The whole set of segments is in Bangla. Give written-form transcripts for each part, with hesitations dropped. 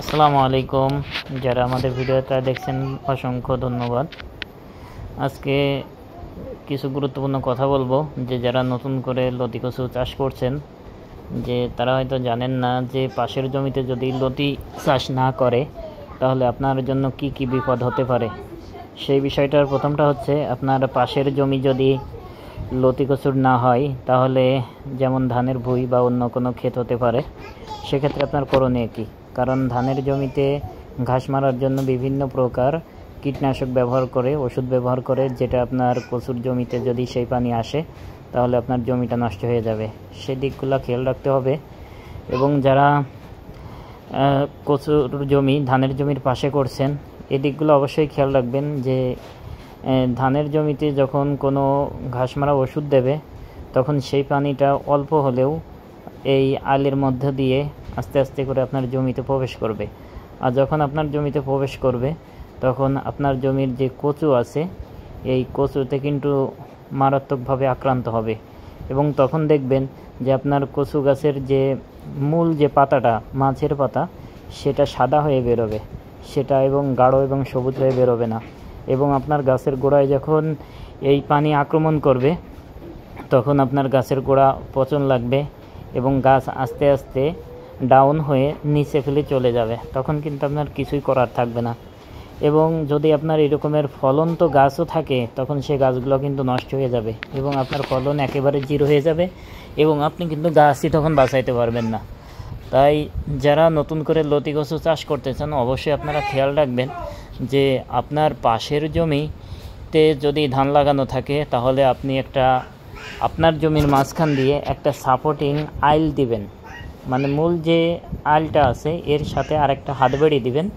আসসালামু আলাইকুম। যারা আমাদের ভিডিওটা দেখছেন অসংখ্য ধন্যবাদ। আজকে কিছু গুরুত্বপূর্ণ কথা বলবো যে যারা নতুন করে লতি কচু চাষ করছেন, যে তারা হয়তো জানেন না যে পাশের জমিতে যদি লতি চাষ না করে তাহলে আপনার জন্য কি কি বিপদ হতে পারে। সেই বিষয়টার প্রথমটা হচ্ছে, আপনার পাশের জমি যদি লতি কচুর না হয় তাহলে যেমন ধানের ভুঁই বা অন্য কোনো ক্ষেত হতে পারে। সেক্ষেত্রে আপনার করণীয় কী? কারণ ধানের জমিতে ঘাস মারার জন্য বিভিন্ন প্রকার কীটনাশক ব্যবহার করে, ওষুধ ব্যবহার করে, যেটা আপনার কচুর জমিতে যদি সেই পানি আসে তাহলে আপনার জমিটা নষ্ট হয়ে যাবে। সেই দিকগুলো খেয়াল রাখতে হবে। এবং যারা কচুর জমি ধানের জমির পাশে করছেন, এই দিকগুলো অবশ্যই খেয়াল রাখবেন যে ধানের জমিতে যখন কোনো ঘাস মারা ওষুধ দেবে তখন সেই পানিটা অল্প হলেও এই আলের মধ্য দিয়ে আস্তে আস্তে করে আপনার জমিতে প্রবেশ করবে। আর যখন আপনার জমিতে প্রবেশ করবে তখন আপনার জমির যে কচু আছে এই কচুতে কিন্তু মারাত্মকভাবে আক্রান্ত হবে। এবং তখন দেখবেন যে আপনার কচু গাছের যে মূল যে পাতাটা, মাঝের পাতা, সেটা সাদা হয়ে বেরোবে, সেটা এবং গাঢ় এবং সবুজ হয়ে বেরোবে না। এবং আপনার গাছের গোড়ায় যখন এই পানি আক্রমণ করবে তখন আপনার গাছের গোড়া পচন লাগবে এবং গাছ আস্তে আস্তে ডাউন হয়ে নিচে ফেলে চলে যাবে। তখন কিন্তু আপনার কিছুই করার থাকবে না। এবং যদি আপনার এরকমের ফলন্ত গাছও থাকে তখন সেই গাছগুলো কিন্তু নষ্ট হয়ে যাবে এবং আপনার ফলন একেবারে জিরো হয়ে যাবে এবং আপনি কিন্তু গাছই তখন বাঁচাইতে পারবেন না। তাই যারা নতুন করে লতি কচু চাষ করতে চান অবশ্যই আপনারা খেয়াল রাখবেন যে আপনার পাশের জমিতে যদি ধান লাগানো থাকে তাহলে আপনি আপনার জমির মাঝখান দিয়ে একটা সাপোর্টিং আইল দিবেন। মানে মূল যে আইলটা আছে এর সাথে আরেকটা হাত বেড়ি দিবেন,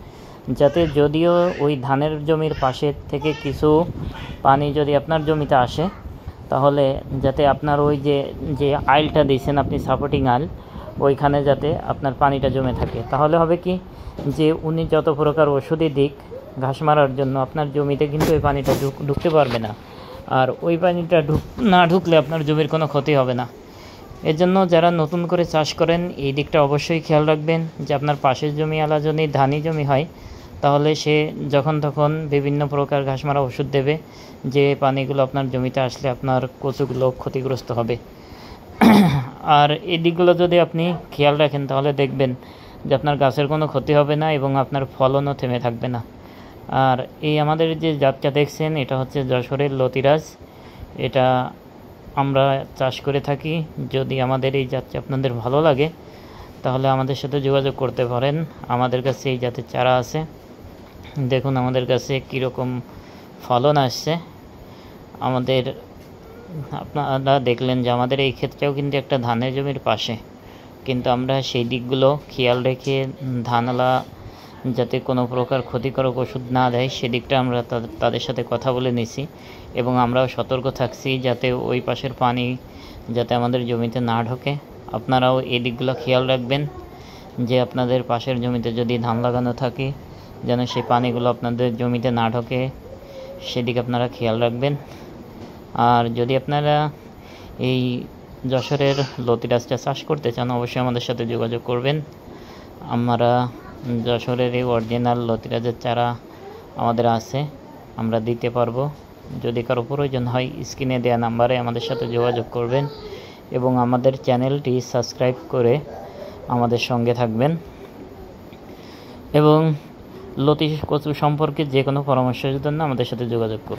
যাতে যদিও ওই ধানের জমির পাশে থেকে কিছু পানি যদি আপনার জমিতে আসে তাহলে যাতে আপনার ওই যে আইলটা দিয়েছেন আপনি, সাপোর্টিং আইল, ওইখানে যাতে আপনার পানিটা জমে থাকে। তাহলে হবে কি, যে উনি যত প্রকার ওষুধই দিক ঘাস মারার জন্য আপনার জমিতে কিন্তু ওই পানিটা ঢুকতে পারবে না। আর ওই পানিটা না ঢুকলে আপনার জমির কোনো ক্ষতি হবে না। এর জন্য যারা নতুন করে চাষ করেন এই দিকটা অবশ্যই খেয়াল রাখবেন যে আপনার পাশের জমি আলা যদি ধানি জমি হয় তাহলে সে যখন তখন বিভিন্ন প্রকার ঘাস মারা ওষুধ দেবে, যে পানিগুলো আপনার জমিতে আসলে আপনার কচুগুলো ক্ষতিগ্রস্ত হবে। আর এই দিকগুলো যদি আপনি খেয়াল রাখেন তাহলে দেখবেন যে আপনার গাছের কোনো ক্ষতি হবে না এবং আপনার ফলনও থেমে থাকবে না। আর এই আমাদের যে জাতটা দেখছেন এটা হচ্ছে যশোরের লতিরাজ। এটা আমরা চাষ করে থাকি। যদি আমাদের এই জাতটা আপনাদের ভালো লাগে তাহলে আমাদের সাথে যোগাযোগ করতে পারেন। আমাদের কাছে এই জাতের চারা আছে। দেখুন আমাদের কাছে কীরকম ফলন আসছে। আপনারা দেখলেন যে আমাদের এই ক্ষেত্রেও কিন্তু একটা ধানের জমির পাশে, কিন্তু আমরা সেই দিকগুলো খেয়াল রেখে ধানওয়ালা যাতে কোনো প্রকার ক্ষতিকারক ওষুধ না দেয় সেদিকটা আমরা তাদের সাথে কথা বলে নিছি এবং আমরাও সতর্ক থাকছি যাতে ওই পাশের পানি যাতে আমাদের জমিতে না ঢোকে। আপনারাও এই দিকগুলো খেয়াল রাখবেন যে আপনাদের পাশের জমিতে যদি ধান লাগানো থাকে যেন সেই পানিগুলো আপনাদের জমিতে না ঢোকে, সেদিক আপনারা খেয়াল রাখবেন। আর যদি আপনারা এই যশোরের লতিরাজটা চাষ করতে চান অবশ্যই আমাদের সাথে যোগাযোগ করবেন। আমরা যশোরের এই অরিজিনাল লতিরাজের চারা আমাদের আছে, আমরা দিতে পারবো। যদি কারো প্রয়োজন হয় স্ক্রিনে দেওয়া নাম্বারে আমাদের সাথে যোগাযোগ করবেন এবং আমাদের চ্যানেলটি সাবস্ক্রাইব করে আমাদের সঙ্গে থাকবেন। এবং লতি কচু সম্পর্কে যে কোনো পরামর্শের জন্য আমাদের সাথে যোগাযোগ করুন।